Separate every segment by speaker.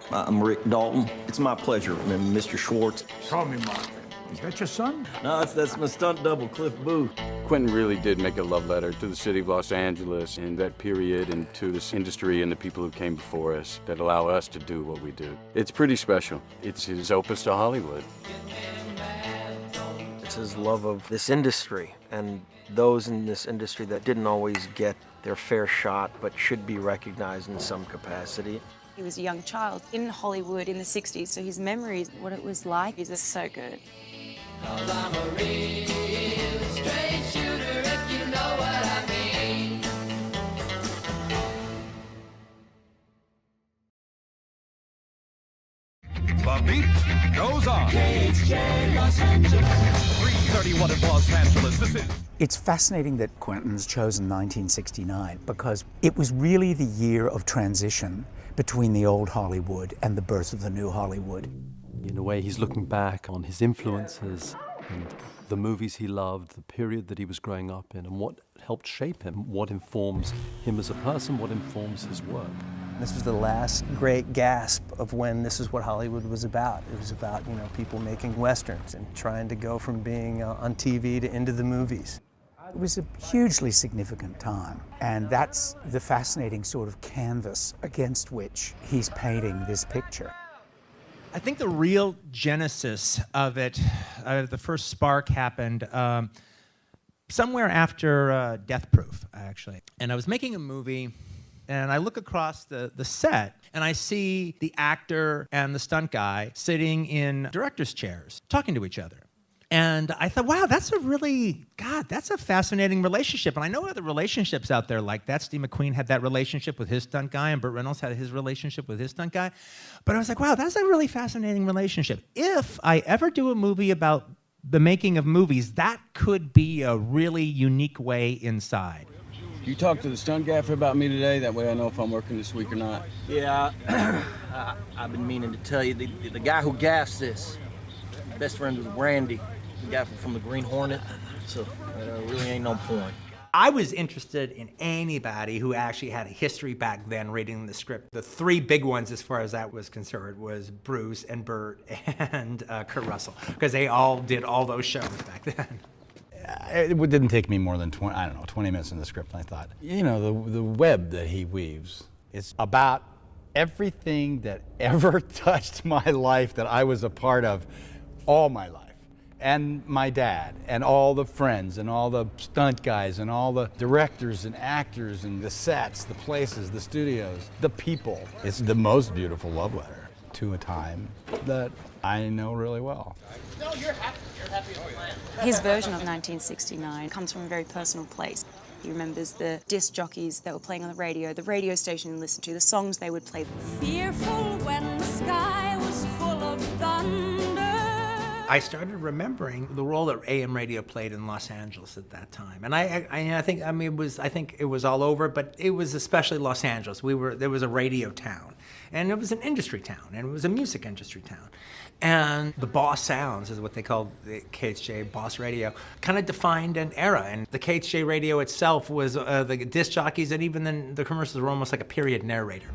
Speaker 1: I'm Rick Dalton. It's my pleasure, Mr. Schwartz.
Speaker 2: Call me Mark. Is that your son?
Speaker 1: No, that's my stunt double, Cliff Booth.
Speaker 3: Quentin really did make a love letter to the city of Los Angeles in that period and to this industry and the people who came before us that allow us to do what we do. It's pretty special. It's his opus to Hollywood.
Speaker 4: It's his love of this industry and those in this industry that didn't always get their fair shot but should be recognized in some capacity.
Speaker 5: He was a young child in Hollywood in the 60s, so his memories, what it was like, is just so good.
Speaker 6: Cause I'm a real straight shooter, if you know what I mean.
Speaker 7: The beat goes on.
Speaker 6: KHJ Los Angeles.
Speaker 7: 3:31 in Los Angeles. This is...
Speaker 8: It's fascinating that Quentin's chosen 1969 because it was really the year of transition between the old Hollywood and the birth of the new Hollywood.
Speaker 9: In a way, he's looking back on his influences and the movies he loved, the period that he was growing up in, and what helped shape him, what informs him as a person, what informs his work.
Speaker 10: This was the last great gasp of when this is what Hollywood was about. It was about, people making Westerns and trying to go from being on TV to into the movies.
Speaker 8: It was a hugely significant time, and that's the fascinating sort of canvas against which he's painting this picture.
Speaker 11: I think the real genesis of it, the first spark happened somewhere after Death Proof, actually. And I was making a movie, and I look across the set, and I see the actor and the stunt guy sitting in director's chairs, talking to each other. And I thought, wow, that's a fascinating relationship. And I know other relationships out there like that. Steve McQueen had that relationship with his stunt guy, and Burt Reynolds had his relationship with his stunt guy. But I was like, wow, that's a really fascinating relationship. If I ever do a movie about the making of movies, that could be a really unique way inside.
Speaker 3: You talk to the stunt gaffer about me today, that way I know if I'm working this week or not.
Speaker 4: Yeah, I've been meaning to tell you, the guy who gaffs this, best friend with Randy, the guy from the Green Hornet, so really ain't no point.
Speaker 11: I was interested in anybody who actually had a history back then reading the script. The three big ones, as far as that was concerned, was Bruce and Burt and Kurt Russell, because they all did all those shows back then.
Speaker 12: It didn't take me more than 20 minutes in the script, and I thought, the web that he weaves, it's about everything that ever touched my life that I was a part of all my life. And my dad, and all the friends, and all the stunt guys, and all the directors and actors, and the sets, the places, the studios, the people. It's the most beautiful love letter to a time that I know really well.
Speaker 5: No, you're happy with the plan. His version of 1969 comes from a very personal place. He remembers the disc jockeys that were playing on the radio station he listened to, the songs they would play.
Speaker 6: Fearful when the sky was full of thunder.
Speaker 11: I started remembering the role that AM radio played in Los Angeles at that time, and I think it was all over, but it was especially Los Angeles. There was a radio town, and it was an industry town, and it was a music industry town, and the Boss Sounds is what they called the KHJ Boss Radio, kind of defined an era, and the KHJ radio itself was the disc jockeys, and even then the commercials were almost like a period narrator.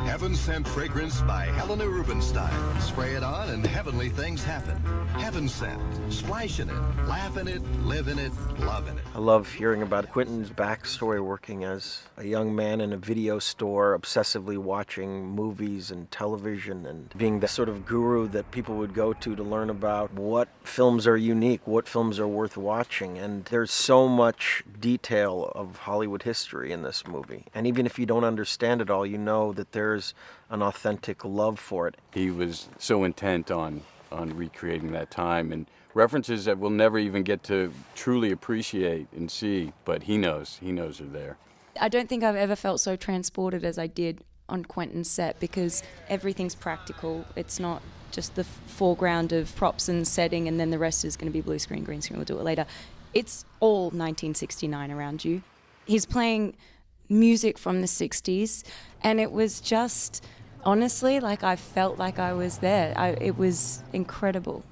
Speaker 7: Heaven Sent Fragrance by Helena Rubinstein. Spray it on and heavenly things happen. Heaven Sent. Splash in it, laugh in it, live in it, love in it.
Speaker 4: I love hearing about Quentin's backstory working as a young man in a video store, obsessively watching movies and television and being the sort of guru that people would go to learn about what films are unique, what films are worth watching. And there's so much detail of Hollywood history in this movie. And even if you don't understand it all, you know that there's an authentic love for it.
Speaker 3: He was so intent on recreating that time, and references that we'll never even get to truly appreciate and see, but he knows are there.
Speaker 5: I don't think I've ever felt so transported as I did on Quentin's set, because everything's practical. It's not just the foreground of props and setting and then the rest is going to be blue screen, green screen, we'll do it later. It's all 1969 around you. He's playing music from the 60s, and it was just, honestly, like I felt like I was there. It was incredible.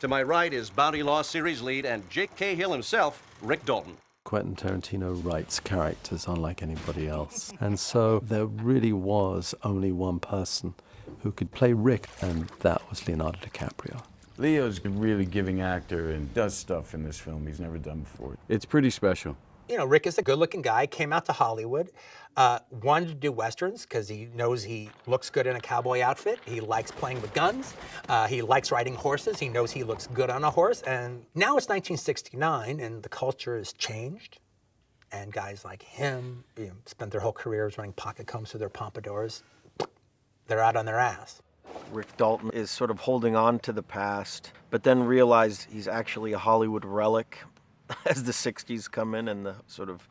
Speaker 13: To my right is Bounty Law Series lead and Jake Cahill himself, Rick Dalton.
Speaker 9: Quentin Tarantino writes characters unlike anybody else. And so there really was only one person who could play Rick, and that was Leonardo DiCaprio.
Speaker 3: Leo's a really giving actor and does stuff in this film he's never done before. It's pretty special.
Speaker 13: You know, Rick is a good-looking guy, came out to Hollywood, wanted to do Westerns because he knows he looks good in a cowboy outfit. He likes playing with guns. He likes riding horses. He knows he looks good on a horse. And now it's 1969, and the culture has changed. And guys like him, spent their whole careers running pocket combs through their pompadours. They're out on their ass.
Speaker 4: Rick Dalton is sort of holding on to the past, but then realized he's actually a Hollywood relic as the 60s come in and the sort of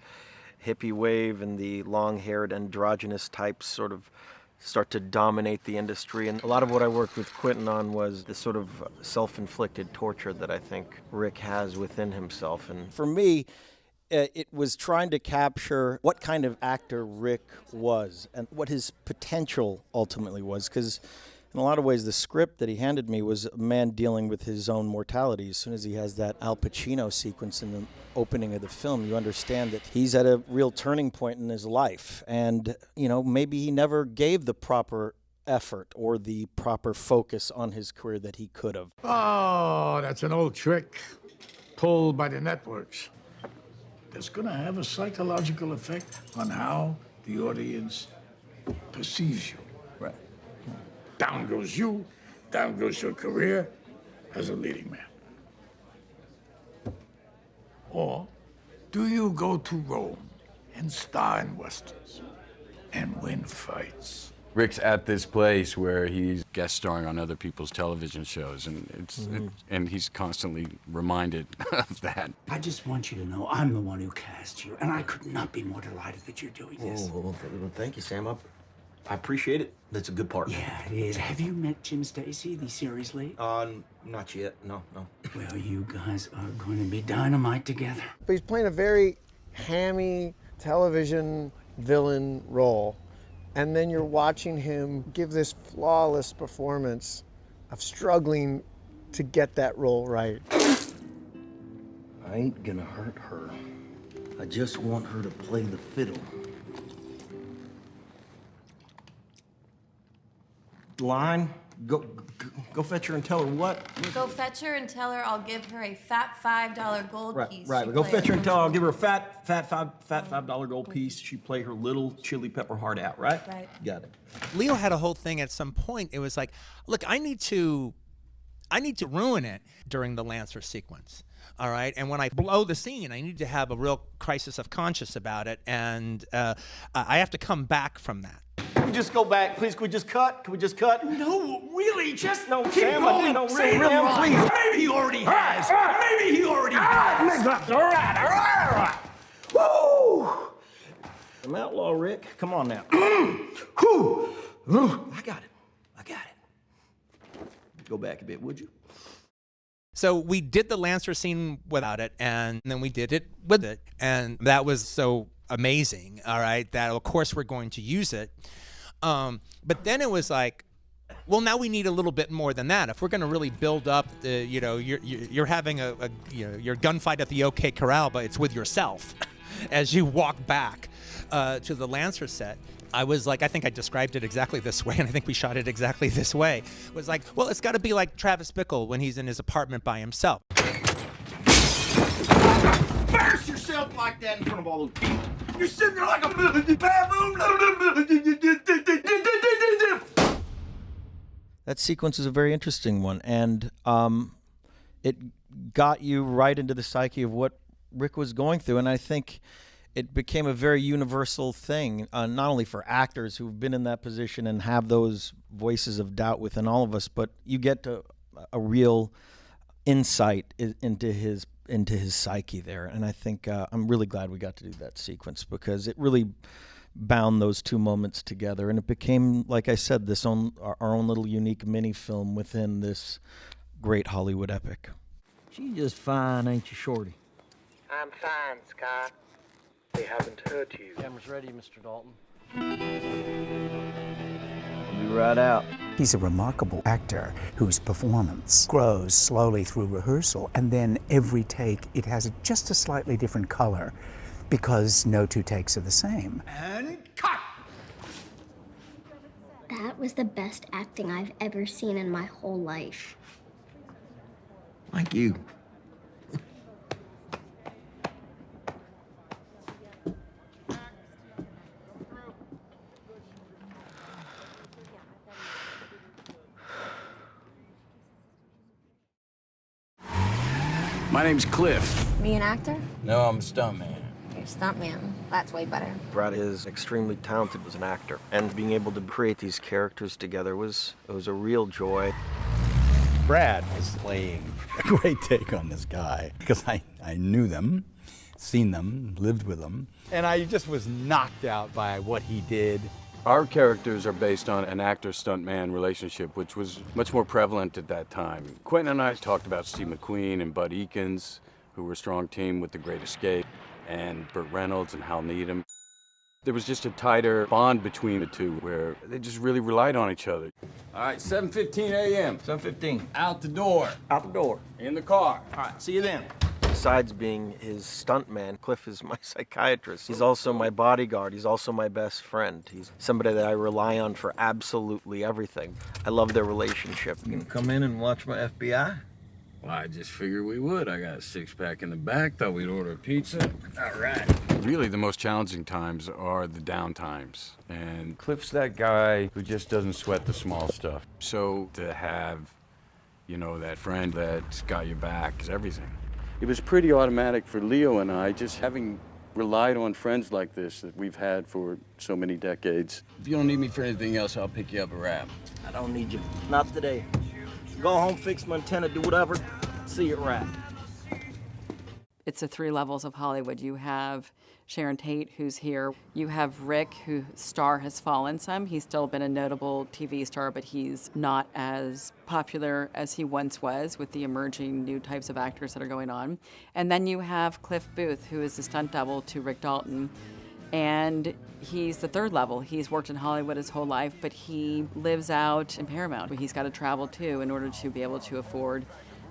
Speaker 4: hippie wave and the long-haired androgynous types sort of start to dominate the industry. And a lot of what I worked with Quentin on was the sort of self-inflicted torture that I think Rick has within himself. And
Speaker 14: for me, it was trying to capture what kind of actor Rick was and what his potential ultimately was, because in a lot of ways, the script that he handed me was a man dealing with his own mortality. As soon as he has that Al Pacino sequence in the opening of the film, you understand that he's at a real turning point in his life. And, you know, maybe he never gave the proper effort or the proper focus on his career that he could have.
Speaker 2: Oh, that's an old trick pulled by the networks. That's going to have a psychological effect on how the audience perceives you.
Speaker 14: Right.
Speaker 2: Down goes you, down goes your career as a leading man. Or do you go to Rome and star in Westerns and win fights?
Speaker 3: Rick's at this place where he's guest starring on other people's television shows, and and he's constantly reminded of that.
Speaker 8: I just want you to know I'm the one who cast you, and I could not be more delighted that you're doing this.
Speaker 1: Well, thank you, Sam. I appreciate it. That's a good part.
Speaker 8: Yeah, it is. Have you met Jim Stacy, the series lead?
Speaker 1: Not yet. No.
Speaker 8: Well, you guys are going to be dynamite together.
Speaker 15: But he's playing a very hammy television villain role. And then you're watching him give this flawless performance of struggling to get that role right.
Speaker 1: I ain't gonna hurt her. I just want her to play the fiddle. Line, go fetch her and tell her what?
Speaker 16: Go fetch her and tell her I'll give her a fat $5 gold piece.
Speaker 1: Right. Go fetch her and tell her I'll give her a fat $5 gold piece. She play her little chili pepper heart out, right?
Speaker 16: Right.
Speaker 1: Got it.
Speaker 11: Leo had a whole thing at some point. It was like, look, I need to ruin it during the Lancer sequence. All right, and when I blow the scene, I need to have a real crisis of conscience about it, and I have to come back from that.
Speaker 1: Can we just go back, please? Can we just cut?
Speaker 8: No, really, just
Speaker 1: no,
Speaker 8: keep
Speaker 1: Sam,
Speaker 8: going.
Speaker 1: No,
Speaker 8: Say
Speaker 1: really,
Speaker 8: the line.
Speaker 1: please.
Speaker 8: Maybe he already has. Maybe he already has.
Speaker 1: All right. Woo! I'm outlaw, Rick. Come on now. I got it. Go back a bit, would you?
Speaker 11: So we did the Lancer scene without it, and then we did it with it, and that was so amazing, all right, that of course we're going to use it. But then it was like, well, now we need a little bit more than that. If we're going to really build up the, you're having your gunfight at the OK Corral, but it's with yourself as you walk back to the Lancer set. I was like, I think I described it exactly this way, and I think we shot it exactly this way. It was like, well, it's got to be like Travis Bickle when he's in his apartment by himself.
Speaker 1: Embarrass yourself like that in front of all those people. You're sitting there like a baboon.
Speaker 14: That sequence is a very interesting one, and it got you right into the psyche of what Rick was going through, and I think it became a very universal thing, not only for actors who've been in that position and have those voices of doubt within all of us, but you get to a real insight into his psyche there. And I think I'm really glad we got to do that sequence because it really bound those two moments together, and it became, like I said, our own little unique mini film within this great Hollywood epic.
Speaker 1: She's just fine, ain't you, Shorty?
Speaker 4: I'm fine, Scott. They haven't hurt you.
Speaker 14: Camera's ready, Mr. Dalton.
Speaker 1: Be right out.
Speaker 8: He's a remarkable actor whose performance grows slowly through rehearsal, and then every take it has just a slightly different color because no two takes are the same.
Speaker 2: And cut!
Speaker 17: That was the best acting I've ever seen in my whole life.
Speaker 1: Thank you.
Speaker 3: My name's Cliff.
Speaker 18: Me an actor?
Speaker 3: No, I'm a stuntman.
Speaker 18: You're a stuntman. That's way better.
Speaker 4: Brad is extremely talented as an actor, and being able to create these characters together was a real joy.
Speaker 12: Brad was playing a great take on this guy because I knew them, seen them, lived with them, and I just was knocked out by what he did.
Speaker 3: Our characters are based on an actor-stuntman relationship, which was much more prevalent at that time. Quentin and I talked about Steve McQueen and Bud Eakins, who were a strong team with The Great Escape, and Burt Reynolds and Hal Needham. There was just a tighter bond between the two where they just really relied on each other. All right, 7:15 a.m. 7:15. Out the door.
Speaker 4: Out the door.
Speaker 3: In the car.
Speaker 4: All right, see you then. Besides being his stuntman, Cliff is my psychiatrist. He's also my bodyguard. He's also my best friend. He's somebody that I rely on for absolutely everything. I love their relationship.
Speaker 14: You can come in and watch my FBI?
Speaker 3: Well, I just figured we would. I got a six-pack in the back. Thought we'd order a pizza. All right. Really, the most challenging times are the down times. And Cliff's that guy who just doesn't sweat the small stuff. So to have, you know, that friend that's got your back is everything. It was pretty automatic for Leo and I, just having relied on friends like this that we've had for so many decades. If you don't need me for anything else, I'll pick you up a wrap.
Speaker 14: I don't need you. Not today. Go home, fix my antenna, do whatever. See you at wrap.
Speaker 19: It's the three levels of Hollywood. You have Sharon Tate, who's here. You have Rick, whose star has fallen some. He's still been a notable TV star, but he's not as popular as he once was with the emerging new types of actors that are going on. And then you have Cliff Booth, who is the stunt double to Rick Dalton. And he's the third level. He's worked in Hollywood his whole life, but he lives out in Paramount. He's got to travel too in order to be able to afford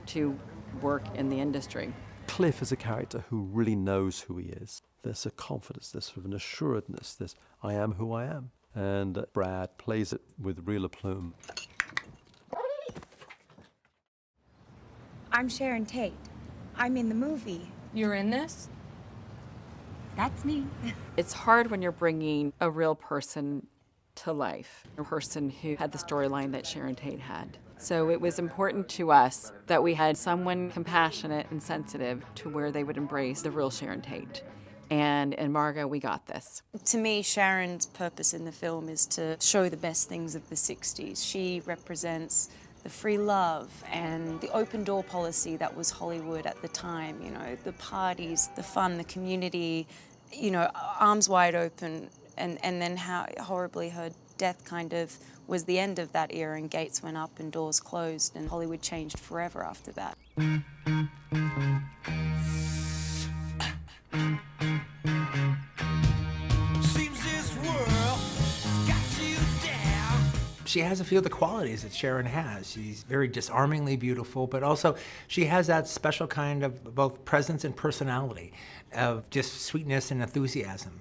Speaker 19: to work in the industry.
Speaker 9: Cliff is a character who really knows who he is. There's a confidence, there's sort of an assuredness, this I am who I am. And Brad plays it with real aplomb.
Speaker 20: I'm Sharon Tate. I'm in the movie.
Speaker 18: You're in this?
Speaker 20: That's me.
Speaker 19: It's hard when you're bringing a real person to life, a person who had the storyline that Sharon Tate had. So it was important to us that we had someone compassionate and sensitive to where they would embrace the real Sharon Tate. And in Margot, we got this.
Speaker 5: To me, Sharon's purpose in the film is to show the best things of the 60s. She represents the free love and the open door policy that was Hollywood at the time, you know, the parties, the fun, the community, you know, arms wide open, and then how horribly her death kind of was the end of that era, and gates went up and doors closed, and Hollywood changed forever after that.
Speaker 13: She has a few of the qualities that Sharon has. She's very disarmingly beautiful, but also she has that special kind of both presence and personality, of just sweetness and enthusiasm.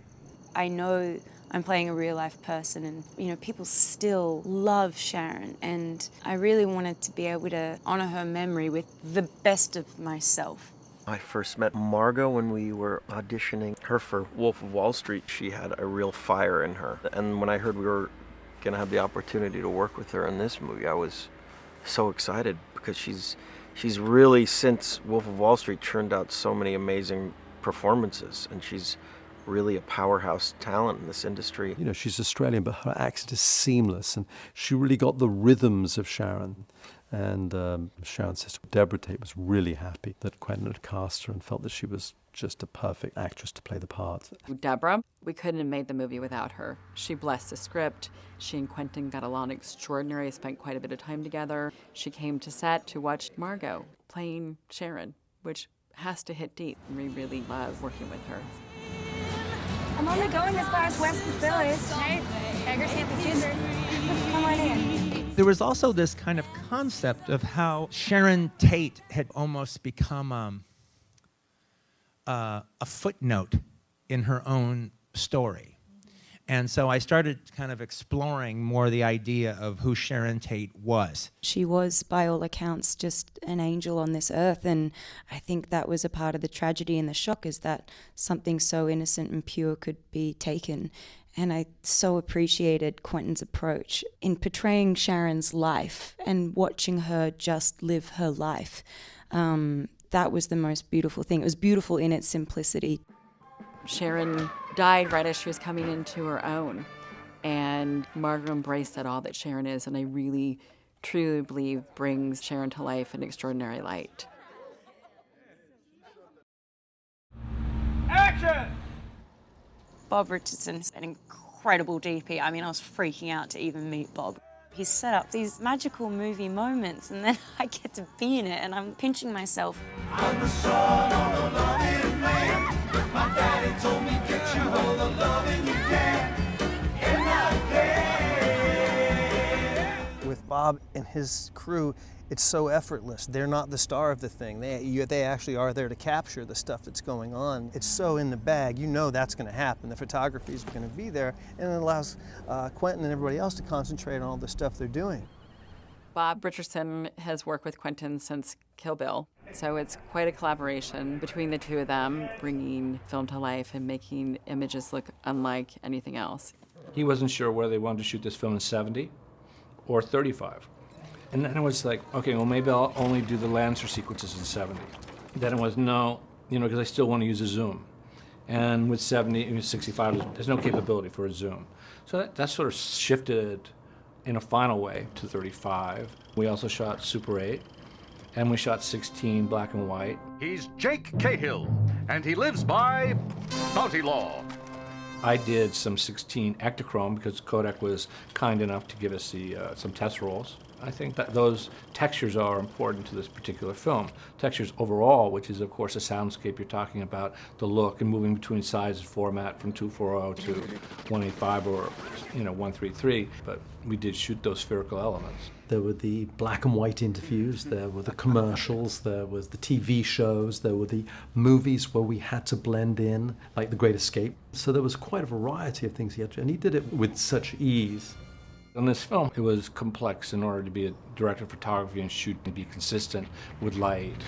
Speaker 5: I know I'm playing a real life person, and you know, people still love Sharon, and I really wanted to be able to honor her memory with the best of myself.
Speaker 4: I first met Margot when we were auditioning her for Wolf of Wall Street. She had a real fire in her, and when I heard we were gonna have the opportunity to work with her in this movie, I was so excited because she's really, since Wolf of Wall Street, churned out so many amazing performances, and she's really a powerhouse talent in this industry.
Speaker 9: You know, she's Australian, but her accent is seamless, and she really got the rhythms of Sharon. And Sharon's sister, Deborah Tate, was really happy that Quentin had cast her and felt that she was just a perfect actress to play the part.
Speaker 19: Deborah, we couldn't have made the movie without her. She blessed the script. She and Quentin got along extraordinary, spent quite a bit of time together. She came to set to watch Margot playing Sharon, which has to hit deep. We really love working with her.
Speaker 20: I'm only going as far as West with Phillips. Hey, beggars can't be choosers. Come on in.
Speaker 11: There was also this kind of concept of how Sharon Tate had almost become a footnote in her own story. And so I started kind of exploring more the idea of who Sharon Tate was.
Speaker 5: She was, by all accounts, just an angel on this earth, and I think that was a part of the tragedy and the shock, is that something so innocent and pure could be taken. And I so appreciated Quentin's approach in portraying Sharon's life and watching her just live her life. That was the most beautiful thing. It was beautiful in its simplicity.
Speaker 19: Sharon died right as she was coming into her own, and Margot embraced that all that Sharon is, and I really, truly believe brings Sharon to life in extraordinary light.
Speaker 21: Action!
Speaker 22: Bob Richardson's an incredible DP. I mean, I was freaking out to even meet Bob. He's set up these magical movie moments, and then I get to be in it, and I'm pinching myself.
Speaker 6: I'm the son of a loving man. My daddy told me get you all the loving you can. And I can.
Speaker 10: With Bob and his crew, it's so effortless. They're not the star of the thing. They actually are there to capture the stuff that's going on. It's so in the bag. You know that's going to happen. The photography is going to be there, and it allows Quentin and everybody else to concentrate on all the stuff they're doing.
Speaker 19: Bob Richardson has worked with Quentin since Kill Bill, so it's quite a collaboration between the two of them, bringing film to life and making images look unlike anything else.
Speaker 23: He wasn't sure whether they wanted to shoot this film in 70 or 35. And then it was like, okay, well, maybe I'll only do the Lancer sequences in 70. Then it was, no, because I still want to use a zoom. And with 70 and 65, there's no capability for a zoom. So that sort of shifted in a final way to 35. We also shot Super 8, and we shot 16 black and white.
Speaker 7: He's Jake Cahill, and he lives by bounty law.
Speaker 23: I did some 16 Ektachrome because Kodak was kind enough to give us some test rolls. I think that those textures are important to this particular film. Textures overall, which is, of course, a soundscape. You're talking about the look and moving between size and format from 240 to 185 or 133. But we did shoot those spherical elements.
Speaker 9: There were the black and white interviews, there were the commercials, there was the TV shows, there were the movies where we had to blend in, like The Great Escape. So there was quite a variety of things he had to, and he did it with such ease.
Speaker 23: On this film, it was complex in order to be a director of photography and shoot and be consistent with light,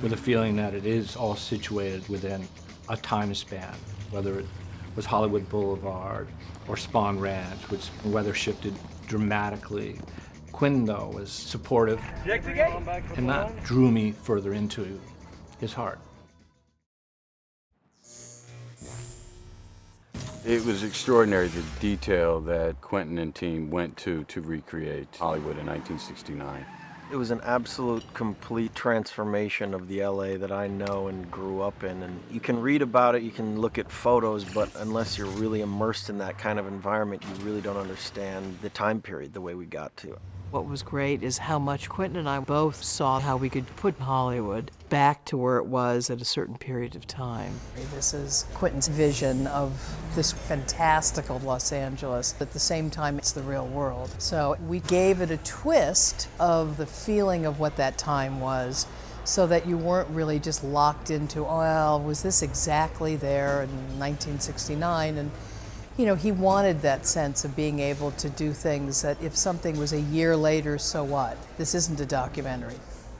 Speaker 23: with a feeling that it is all situated within a time span, whether it was Hollywood Boulevard or Spahn Ranch, which weather shifted dramatically. Quentin, though, was supportive, and that drew me further into his heart.
Speaker 3: It was extraordinary, the detail that Quentin and team went to recreate Hollywood in 1969.
Speaker 4: It was an absolute complete transformation of the LA that I know and grew up in. And you can read about it, you can look at photos, but unless you're really immersed in that kind of environment, you really don't understand the time period the way we got to it.
Speaker 24: What was great is how much Quentin and I both saw how we could put Hollywood back to where it was at a certain period of time.
Speaker 25: This is Quentin's vision of this fantastical Los Angeles. At the same time, it's the real world. So we gave it a twist of the feeling of what that time was, so that you weren't really just locked into, oh, well, was this exactly there in 1969? And he wanted that sense of being able to do things that if something was a year later, so what? This isn't a documentary.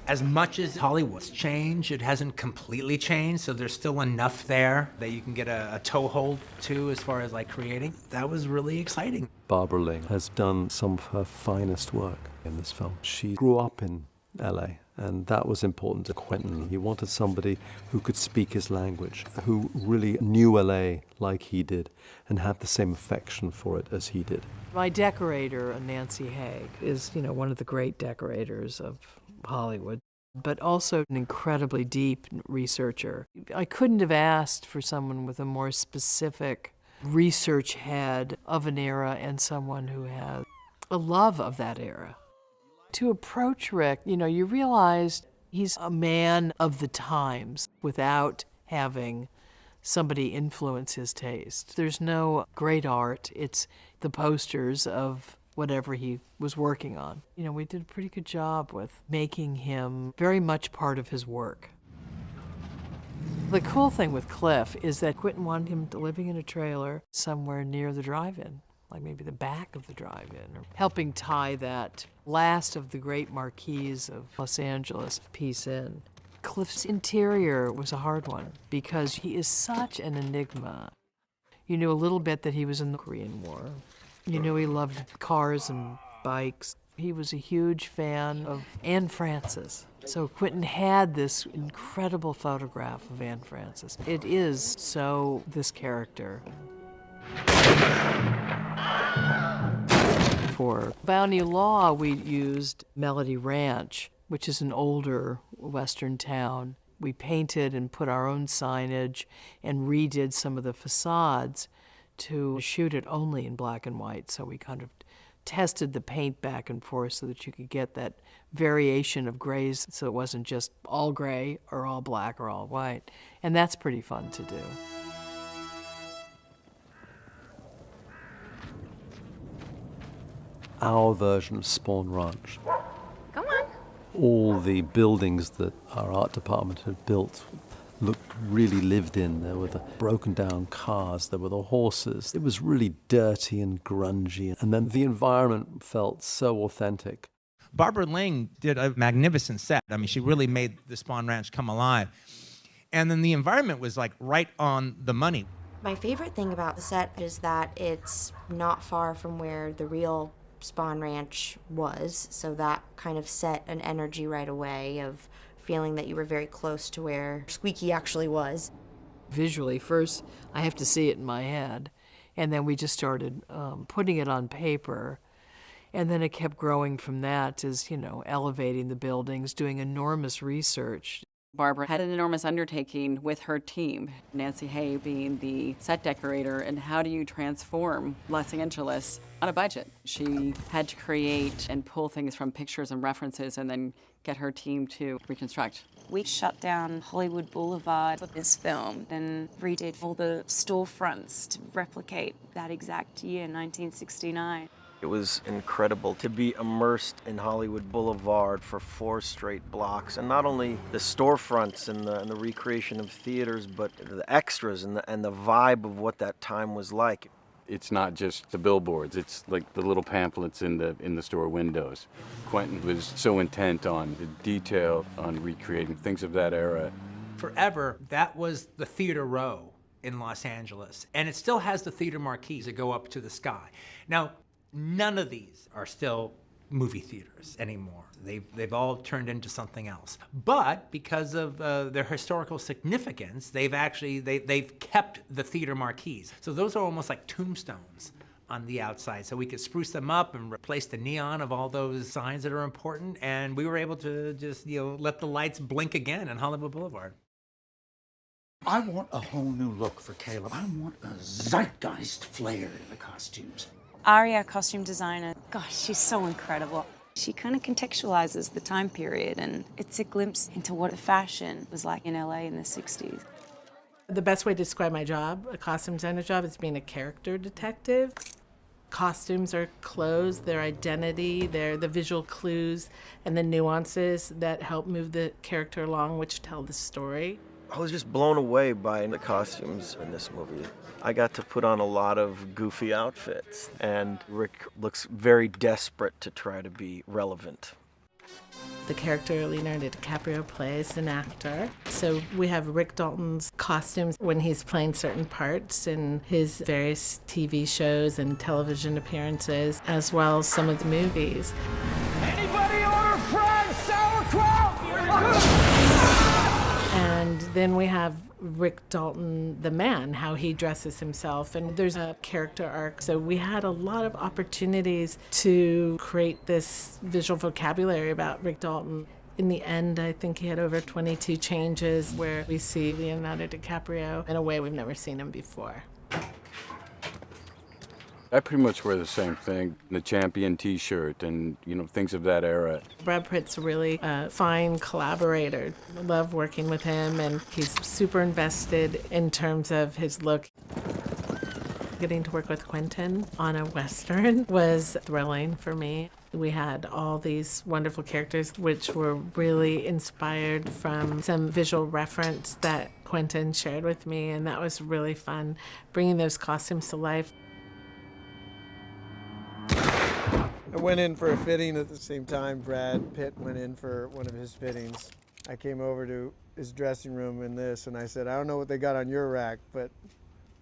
Speaker 13: As much as Hollywood's changed, it hasn't completely changed, so there's still enough there that you can get a toehold to as far as creating. That was really exciting.
Speaker 9: Barbara Ling has done some of her finest work in this film. She grew up in LA, and that was important to Quentin. He wanted somebody who could speak his language, who really knew LA like he did, and had the same affection for it as he did.
Speaker 24: My decorator, Nancy Haig, is, one of the great decorators of Hollywood, but also an incredibly deep researcher. I couldn't have asked for someone with a more specific research head of an era and someone who has a love of that era. To approach Rick, you realize he's a man of the times without having somebody influence his taste. There's no great art. It's the posters of whatever he was working on. You know, we did a pretty good job with making him very much part of his work. The cool thing with Cliff is that Quentin wanted him living in a trailer somewhere near the drive-in, like maybe the back of the drive-in, or helping tie that last of the great marquees of Los Angeles piece in. Cliff's interior was a hard one because he is such an enigma. You knew a little bit that he was in the Korean War. You knew he loved cars and bikes. He was a huge fan of Anne Francis. So Quentin had this incredible photograph of Anne Francis. It is so this character. For Bounty Law, we used Melody Ranch, which is an older Western town. We painted and put our own signage and redid some of the facades to shoot it only in black and white. So we kind of tested the paint back and forth so that you could get that variation of grays so it wasn't just all gray or all black or all white. And that's pretty fun to do.
Speaker 9: Our version of Spawn Ranch.
Speaker 18: Come on.
Speaker 9: All the buildings that our art department had built looked really lived in. There were the broken down cars, there were the horses. It was really dirty and grungy, and then the environment felt so authentic.
Speaker 11: Barbara Ling did a magnificent set. I mean, she really made the Spawn Ranch come alive. And then the environment was like right on the money.
Speaker 2: My favorite thing about the set is that it's not far from where the real Spawn Ranch was, so that kind of set an energy right away of feeling that you were very close to where Squeaky actually was.
Speaker 24: Visually, first I have to see it in my head, and then we just started putting it on paper, and then it kept growing from that as, you know, elevating the buildings, doing enormous research.
Speaker 19: Barbara had an enormous undertaking with her team, Nancy Hay being the set decorator, and how do you transform Los Angeles on a budget? She had to create and pull things from pictures and references and then get her team to reconstruct.
Speaker 22: We shut down Hollywood Boulevard for this film and redid all the storefronts to replicate that exact year, 1969.
Speaker 4: It was incredible to be immersed in Hollywood Boulevard for 4 straight blocks, and not only the storefronts and the recreation of theaters, but the extras and the vibe of what that time was like.
Speaker 3: It's not just the billboards, it's like the little pamphlets in the store windows. Quentin was so intent on the detail, on recreating things of that era.
Speaker 13: Forever, that was the theater row in Los Angeles, and it still has the theater marquees that go up to the sky. Now, none of these are still movie theaters anymore. They've all turned into something else. But because of their historical significance, they've kept the theater marquees. So those are almost like tombstones on the outside. So we could spruce them up and replace the neon of all those signs that are important. And we were able to just, you know, let the lights blink again on Hollywood Boulevard.
Speaker 8: I want a whole new look for Caleb. I want a zeitgeist flair in the costumes.
Speaker 22: Aria, costume designer, gosh, she's so incredible. She kind of contextualizes the time period, and it's a glimpse into what fashion was like in LA in the 60s.
Speaker 15: The best way to describe my job, a costume designer job, is being a character detective. Costumes are clothes, their identity, they're the visual clues and the nuances that help move the character along, which tell the story.
Speaker 4: I was just blown away by the costumes in this movie. I got to put on a lot of goofy outfits, and Rick looks very desperate to try to be relevant.
Speaker 15: The character Leonardo DiCaprio plays an actor. So we have Rick Dalton's costumes when he's playing certain parts in his various TV shows and television appearances, as well as some of the movies.
Speaker 6: Anybody order fried sauerkraut?
Speaker 15: And then we have Rick Dalton, the man, how he dresses himself, and there's a character arc. So we had a lot of opportunities to create this visual vocabulary about Rick Dalton. In the end, I think he had over 22 changes where we see Leonardo DiCaprio in a way we've never seen him before.
Speaker 3: I pretty much wear the same thing, the Champion t-shirt and, you know, things of that era.
Speaker 15: Brad Pitt's really a fine collaborator. I love working with him, and he's super invested in terms of his look. Getting to work with Quentin on a Western was thrilling for me. We had all these wonderful characters, which were really inspired from some visual reference that Quentin shared with me, and that was really fun, bringing those costumes to life.
Speaker 1: I went in for a fitting at the same time Brad Pitt went in for one of his fittings. I came over to his dressing room in this, and I said, I don't know what they got on your rack, but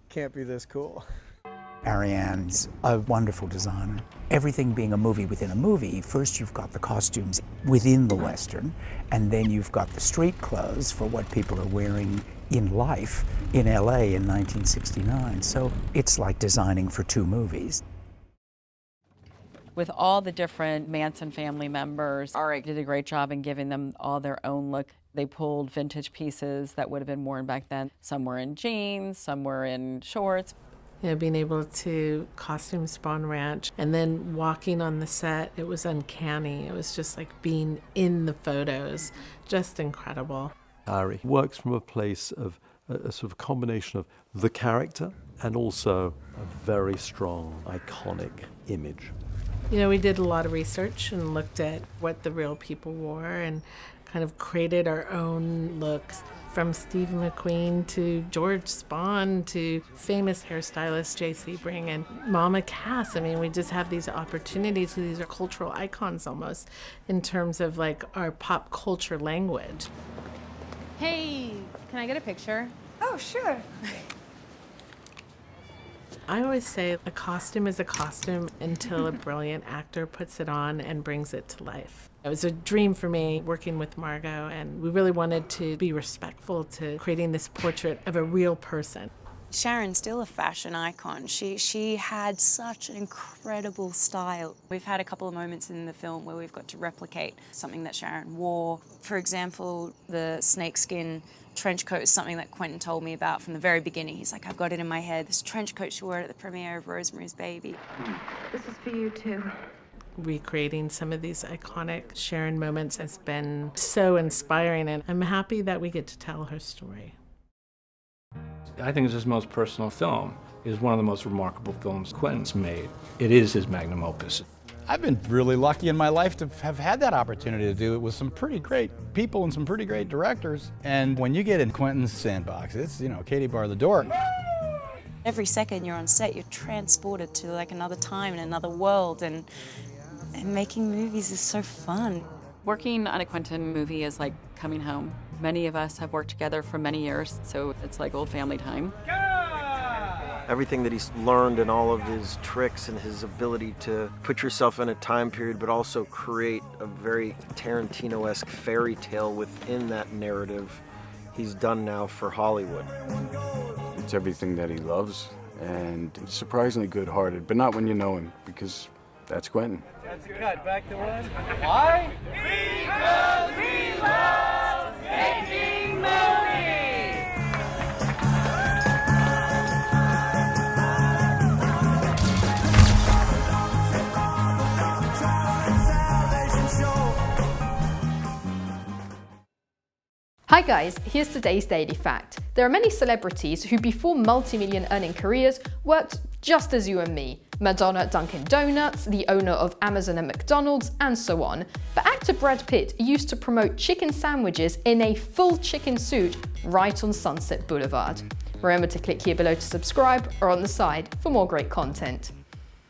Speaker 1: can't be this cool.
Speaker 12: ARIANNE's a wonderful designer. Everything being a movie within a movie, first you've got the costumes within the Western, and then you've got the street clothes for what people are wearing in life in LA in 1969. So it's like designing for two movies.
Speaker 19: With all the different Manson family members, Ari did a great job in giving them all their own look. They pulled vintage pieces that would have been worn back then. Some were in jeans, some were in shorts.
Speaker 15: You know, being able to costume Spawn Ranch and then walking on the set, it was uncanny. It was just like being in the photos, just incredible.
Speaker 9: Ari works from a place of a sort of combination of the character and also a very strong, iconic image.
Speaker 15: You know, we did a lot of research and looked at what the real people wore and kind of created our own looks. From Steve McQueen to George Spahn to famous hairstylist Jay Sebring and Mama Cass. I mean, we just have these opportunities. These are cultural icons almost in terms of like our pop culture language.
Speaker 18: Hey, can I get a picture?
Speaker 20: Oh, sure.
Speaker 15: I always say a costume is a costume until a brilliant actor puts it on and brings it to life. It was a dream for me working with Margot, and we really wanted to be respectful to creating this portrait of a real person.
Speaker 22: Sharon's still a fashion icon. She had such an incredible style. We've had a couple of moments in the film where we've got to replicate something that Sharon wore. For example, the snakeskin trench coat is something that Quentin told me about from the very beginning. He's like, I've got it in my head. This trench coat she wore at the premiere of Rosemary's Baby.
Speaker 20: This is for you, too.
Speaker 15: Recreating some of these iconic Sharon moments has been so inspiring, and I'm happy that we get to tell her story.
Speaker 23: I think it's his most personal film. It is one of the most remarkable films Quentin's made. It is his magnum opus.
Speaker 16: I've been really lucky in my life to have had that opportunity to do it with some pretty great people and some pretty great directors. And when you get in Quentin's sandbox, it's, you know, Katie bar the door.
Speaker 22: Every second you're on set, you're transported to like another time and another world, and making movies is so fun.
Speaker 19: Working on a Quentin movie is like coming home. Many of us have worked together for many years, so it's like old family time.
Speaker 4: Everything that he's learned and all of his tricks and his ability to put yourself in a time period but also create a very Tarantino-esque fairy tale within that narrative, he's done now for Hollywood.
Speaker 3: It's everything that he loves, and it's surprisingly good-hearted, but not when you know him, because that's Quentin.
Speaker 1: That's a cut. Back to one. Why?
Speaker 6: Because we love making movies!
Speaker 17: Hi guys, here's today's Daily Fact. There are many celebrities who before multi-million earning careers worked just as you and me. Madonna at Dunkin' Donuts, the owner of Amazon and McDonald's, and so on. But actor Brad Pitt used to promote chicken sandwiches in a full chicken suit right on Sunset Boulevard. Remember to click here below to subscribe or on the side for more great content.